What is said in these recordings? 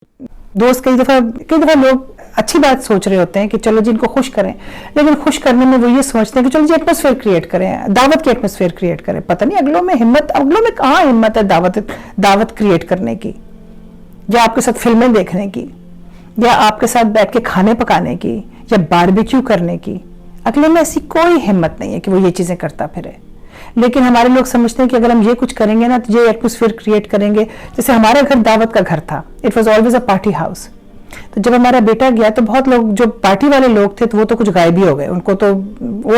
दोस्त कई दफ़ा लोग अच्छी बात सोच रहे होते हैं कि चलो जी इनको खुश करें, लेकिन खुश करने में वो ये सोचते हैं कि चलो जी एटमॉस्फेयर क्रिएट करें, दावत की एटमॉस्फेयर क्रिएट करें। पता नहीं अगलों में कहाँ हिम्मत है दावत क्रिएट करने की, या आपके साथ फिल्में देखने की, या आपके साथ बैठ के खाने पकाने की, या बारबेक्यू करने की। अगले में ऐसी कोई हिम्मत नहीं है कि वो ये चीज़ें करता फिरे। लेकिन हमारे लोग समझते हैं कि अगर हम ये कुछ करेंगे ना तो ये एटमॉस्फेयर क्रिएट करेंगे। जैसे हमारा घर दावत का घर था, it was always a party house. तो जब हमारा बेटा गया तो बहुत लोग जो पार्टी वाले लोग थे तो वो तो कुछ गायब ही हो गए, उनको तो वो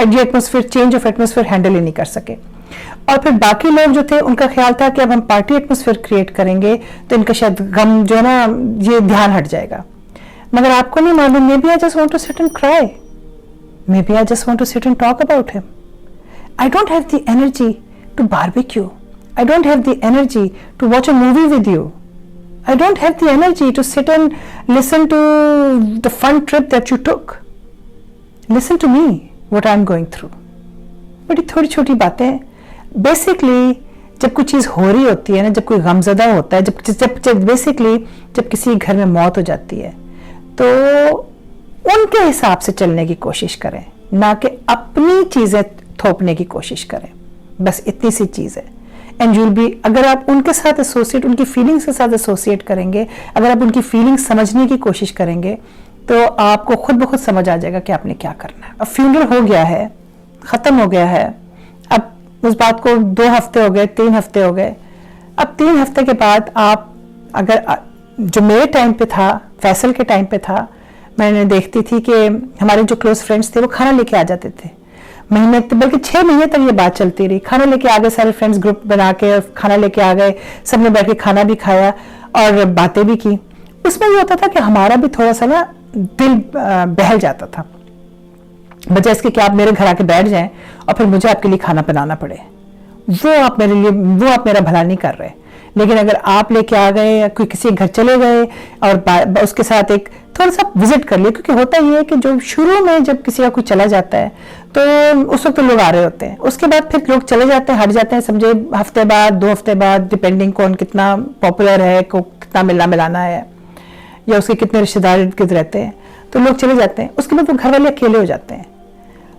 atmosphere change of atmosphere handle ही नहीं कर सके। और फिर बाकी लोग जो थे उनका ख्याल था कि अब हम पार्टी एटमॉस्फेयर क्रिएट करेंगे तो इनका शायद गम जो है ना ये ध्यान हट जाएगा। मगर आपको नहीं मालूम, maybe I just want to sit and cry, maybe I just want to sit and talk about him. I don't have the energy to barbecue. I don't have the energy to watch a movie with you. I don't have the energy to sit and listen to the fun trip that you took. Listen to me, what I'm going through. बड़ी थोड़ी छोटी बातें basically जब कोई चीज़ हो रही होती है ना, जब कोई गमज़दा होता है, जब बेसिकली जब किसी घर में मौत हो जाती है तो उनके हिसाब से चलने की कोशिश करें, ना कि अपनी चीज़ें थोपने की कोशिश करें। बस इतनी सी चीज़ है। एंड यूल बी, अगर आप उनके साथ एसोसिएट, उनकी फीलिंग्स के साथ एसोसिएट करेंगे, अगर आप उनकी फीलिंग्स समझने की कोशिश करेंगे तो आपको खुद ब खुद समझ आ जाएगा कि आपने क्या करना है। अब फ्यूनरल हो गया है, ख़त्म हो गया है, अब उस बात को 2 हफ्ते हो गए, 3 हफ्ते हो गए। अब 3 हफ्ते के बाद आप अगर जो मेरे टाइम पे था, फैसल के टाइम पे था, मैंने देखती थी कि हमारे जो क्लोज फ्रेंड्स थे वो खाना लेके आ जाते थे। महीने बल्कि 6 महीने तक ये बात चलती रही। खाना लेके आ गए, सारे फ्रेंड्स ग्रुप बना के खाना लेके आ गए, सबने बैठ के खाना भी खाया और बातें भी की। उसमें ये होता था कि हमारा भी थोड़ा सा ना दिल बहल जाता था, बजाय इसके कि आप मेरे घर आके बैठ जाएं और फिर मुझे आपके लिए खाना बनाना पड़े। वो आप मेरा भला नहीं कर रहे। लेकिन अगर आप लेके आ गए, कोई किसी घर चले गए और उसके साथ एक थोड़ा सा विजिट कर लिया, क्योंकि होता ये है कि जो शुरू में जब किसी का कोई चला जाता है तो उस वक्त तो लोग आ रहे होते हैं, उसके बाद फिर लोग चले जाते हैं, हट जाते हैं, समझे हफ्ते बाद 2 हफ्ते बाद, डिपेंडिंग कौन कितना पॉपुलर है, को कितना मिलना मिलाना है, या उसके कितने रिश्तेदार इर्द रहते हैं, तो लोग चले जाते हैं। उसके बाद वो घर वाले अकेले हो जाते हैं।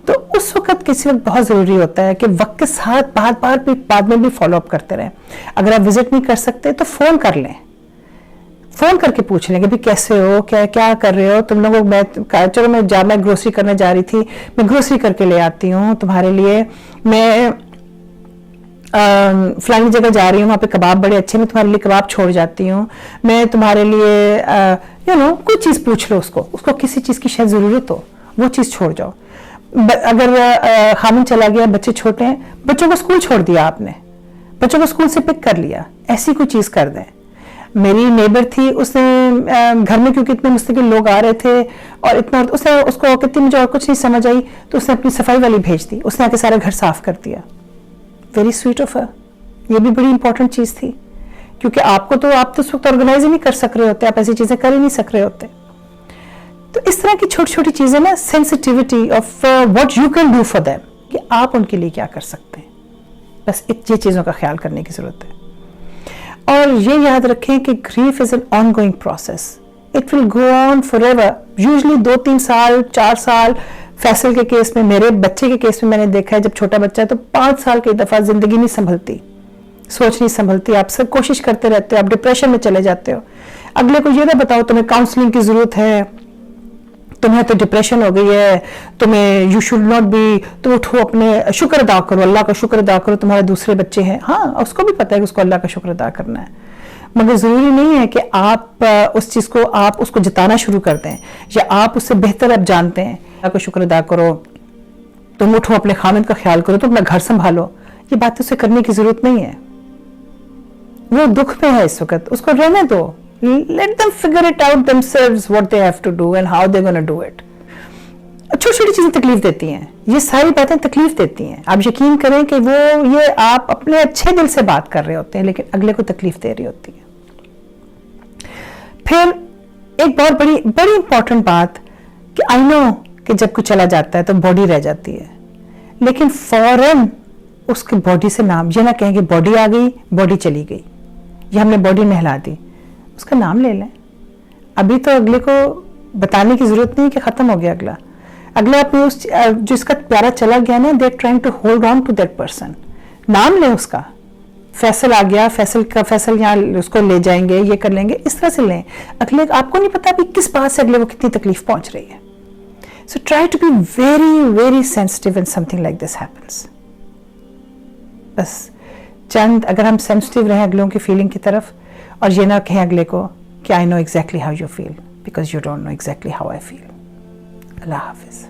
तो उस वक्त किसी वक्त बहुत ज़रूरी होता है कि वक्त के साथ बाद में भी फॉलो अप करते रहें। अगर आप विजिट नहीं कर सकते तो फ़ोन कर लें, फ़ोन करके पूछ लें कि भाई कैसे हो, क्या कर रहे हो तुम लोग। चलो मैं ग्रोसरी करने जा रही थी, मैं ग्रोसरी करके ले आती हूँ तुम्हारे लिए। मैं फलानी जगह जा रही हूँ, वहाँ पे कबाब बड़े अच्छे, मैं तुम्हारे लिए कबाब छोड़ जाती हूँ। मैं तुम्हारे लिए कोई चीज़ पूछ लो उसको किसी चीज़ की शायद ज़रूरत हो, वो चीज़ छोड़ जाओ। अगर खामिन चला गया, बच्चे छोटे हैं, बच्चों को स्कूल छोड़ दिया आपने, बच्चों को स्कूल से पिक कर लिया, ऐसी कोई चीज़ कर दें। मेरी नेबर थी, उसने घर में क्योंकि इतने मुस्तकिल लोग आ रहे थे और इतना उसको कितनी मुझे और कुछ नहीं समझ आई तो उसने अपनी सफाई वाली भेज दी, उसने आके सारा घर साफ कर दिया। Very sweet of her. ये भी बड़ी इंपॉर्टेंट चीज़ थी, क्योंकि आप तो उस वक्त ऑर्गेनाइज ही नहीं कर सक रहे होते, आप ऐसी चीज़ें कर ही नहीं सक रहे होते। तो इस तरह की छोटी छोटी चीज़ें ना, sensitivity of what you can do for them, कि आप उनके लिए क्या कर सकते हैं। बस ये चीज़ों का ख्याल करने की ज़रूरत है। और ये याद रखें कि grief is an on going process, it will go on for ever. Usually 2-3 साल 4 साल, फैसल के केस में, मेरे बच्चे के केस में मैंने देखा है जब छोटा बच्चा है तो 5 साल की दफ़ा ज़िंदगी नहीं संभलती, सोच नहीं संभलती, आप सब कोशिश करते रहते हो, आप डिप्रेशन में चले जाते हो। अगले को ये ना बताओ तुम्हें काउंसलिंग की ज़रूरत है, तुम्हें तो डिप्रेशन हो गई है, तुम्हें यू शुड नॉट बी, तुम उठो, अपने शुक्र अदा करो, अल्लाह का शुक्र अदा करो, तुम्हारे दूसरे बच्चे हैं। हाँ, उसको भी पता है कि उसको अल्लाह का शुक्र अदा करना है, मगर ज़रूरी नहीं है कि आप उस चीज़ को आप उसको जताना शुरू कर दें, या आप उससे बेहतर आप जानते हैं। अल्लाह का शुक्र अदा करो, तुम उठो, अपने खामिद का ख्याल करो, तुम अपना घर संभालो, ये बातें उसे करने की ज़रूरत नहीं है। वो दुख में है इस वक्त, उसको रहने दो। Let them figure it out themselves what they have to do and how they're going to do it. छोटी छोटी चीजें तकलीफ देती हैं, ये सारी बातें तकलीफ देती हैं। आप यकीन करें कि ये आप अपने अच्छे दिल से बात कर रहे होते हैं, लेकिन अगले को तकलीफ दे रही होती है। फिर एक बहुत बड़ी इंपॉर्टेंट बात कि आई नो कि जब कोई चला जाता है तो बॉडी रह जाती है, लेकिन फौरन उसकी बॉडी से नाम ये ना कहें कि बॉडी आ गई, बॉडी चली गई, या हमने बॉडी नहला दी। اس کا نام لے لیں. ابھی تو اگلے کو بتانے کی ضرورت نہیں کہ ختم ہو گیا اگلا اپنے اس جو اس کا پیارا چلا گیا نا, they trying to hold on to that person. نام لیں اس کا, فیصل آ گیا, فیصل یہاں اس کو لے جائیں گے, یہ کر لیں گے, اس طرح سے لیں. اگلے آپ کو نہیں پتا ابھی کس بات سے اگلے کو کتنی تکلیف پہنچ رہی ہے. So try to be very very sensitive when something like this happens. بس چند اگر ہم سینسٹیو رہیں اگلوں کی فیلنگ کی طرف, اور یہ نہ کہیں اگلے کو کہ I know exactly how you feel because you don't know exactly how I feel. اللہ حافظ.